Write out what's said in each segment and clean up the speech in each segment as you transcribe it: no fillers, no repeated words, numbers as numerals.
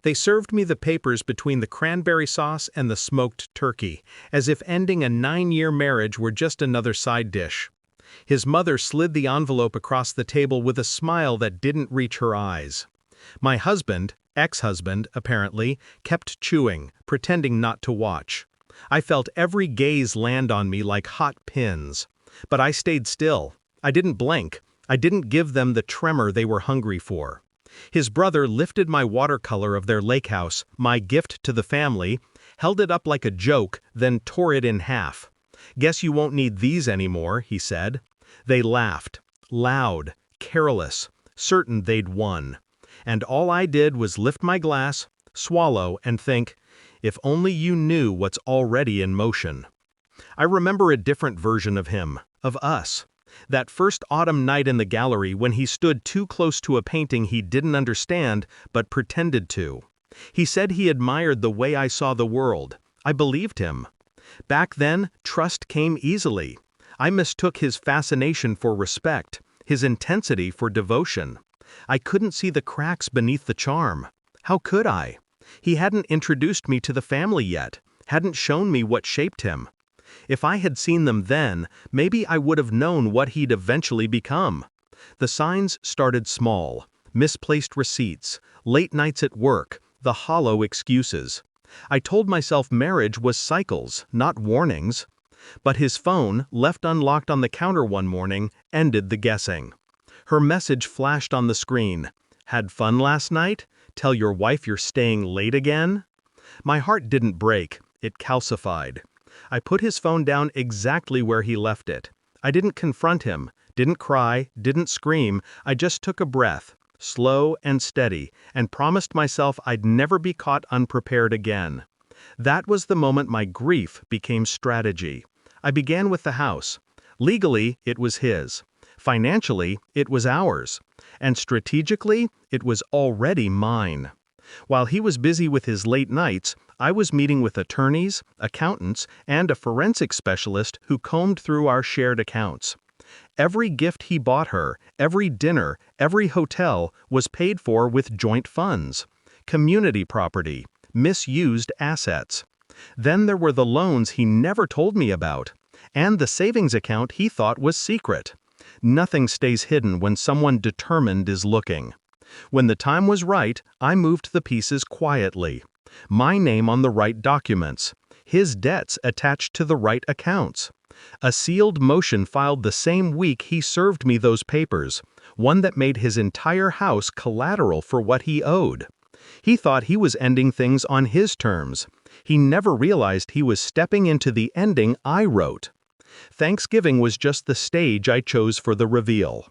They served me the papers between the cranberry sauce and the smoked turkey, as if ending a 9-year marriage were just another side dish. His mother slid the envelope across the table with a smile that didn't reach her eyes. My husband, ex-husband, apparently, kept chewing, pretending not to watch. I felt every gaze land on me like hot pins. But I stayed still. I didn't blink. I didn't give them the tremor they were hungry for. His brother lifted my watercolor of their lake house, my gift to the family, held it up like a joke, then tore it in half. "Guess you won't need these anymore," he said. They laughed, loud, careless, certain they'd won. And all I did was lift my glass, swallow, and think, if only you knew what's already in motion. I remember a different version of him, of us. That first autumn night in the gallery when he stood too close to a painting he didn't understand but pretended to. He said he admired the way I saw the world. I believed him. Back then, trust came easily. I mistook his fascination for respect, his intensity for devotion. I couldn't see the cracks beneath the charm. How could I? He hadn't introduced me to the family yet, hadn't shown me what shaped him. If I had seen them then, maybe I would have known what he'd eventually become. The signs started small: misplaced receipts, late nights at work, the hollow excuses. I told myself marriage was cycles, not warnings. But his phone, left unlocked on the counter one morning, ended the guessing. Her message flashed on the screen. "Had fun last night? Tell your wife you're staying late again?" My heart didn't break, it calcified. I put his phone down exactly where he left it. I didn't confront him, didn't cry, didn't scream. I just took a breath, slow and steady, and promised myself I'd never be caught unprepared again. That was the moment my grief became strategy. I began with the house. Legally, it was his. Financially, it was ours. And strategically, it was already mine. While he was busy with his late nights, I was meeting with attorneys, accountants, and a forensic specialist who combed through our shared accounts. Every gift he bought her, every dinner, every hotel was paid for with joint funds. Community property, misused assets. Then there were the loans he never told me about, and the savings account he thought was secret. Nothing stays hidden when someone determined is looking. When the time was right, I moved the pieces quietly. My name on the right documents. His debts attached to the right accounts. A sealed motion filed the same week he served me those papers, one that made his entire house collateral for what he owed. He thought he was ending things on his terms. He never realized he was stepping into the ending I wrote. Thanksgiving was just the stage I chose for the reveal.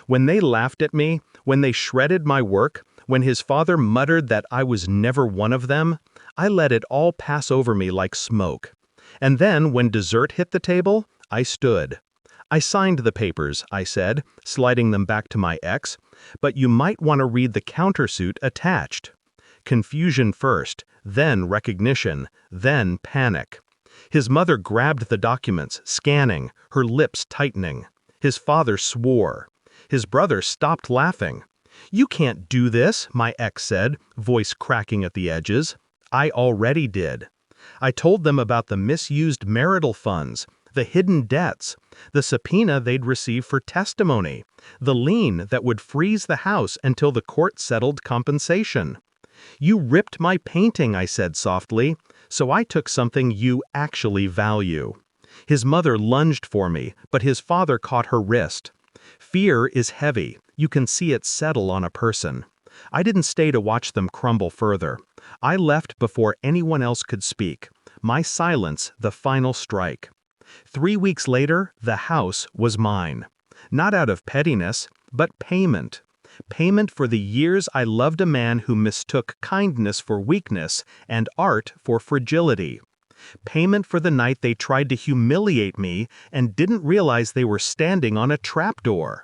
When they laughed at me, when they shredded my work, when his father muttered that I was never one of them, I let it all pass over me like smoke. And then, when dessert hit the table, I stood. "I signed the papers," I said, sliding them back to my ex, "but you might want to read the countersuit attached." Confusion first, then recognition, then panic. His mother grabbed the documents, scanning, her lips tightening. His father swore. His brother stopped laughing. "You can't do this," my ex said, voice cracking at the edges. I already did. I told them about the misused marital funds, the hidden debts, the subpoena they'd receive for testimony, the lien that would freeze the house until the court settled compensation. "You ripped my painting," I said softly, "so I took something you actually value." His mother lunged for me, but his father caught her wrist. Fear is heavy. You can see it settle on a person. I didn't stay to watch them crumble further. I left before anyone else could speak. My silence, the final strike. 3 weeks later, the house was mine. Not out of pettiness, but payment. Payment for the years I loved a man who mistook kindness for weakness and art for fragility. Payment for the night they tried to humiliate me and didn't realize they were standing on a trapdoor.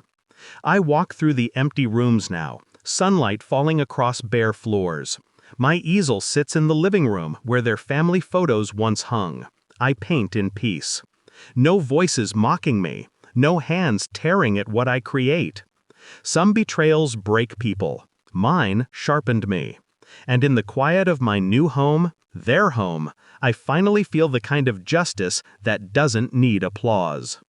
I walk through the empty rooms now, sunlight falling across bare floors. My easel sits in the living room where their family photos once hung. I paint in peace. No voices mocking me, no hands tearing at what I create. Some betrayals break people. Mine sharpened me. And in the quiet of my new home, their home, I finally feel the kind of justice that doesn't need applause.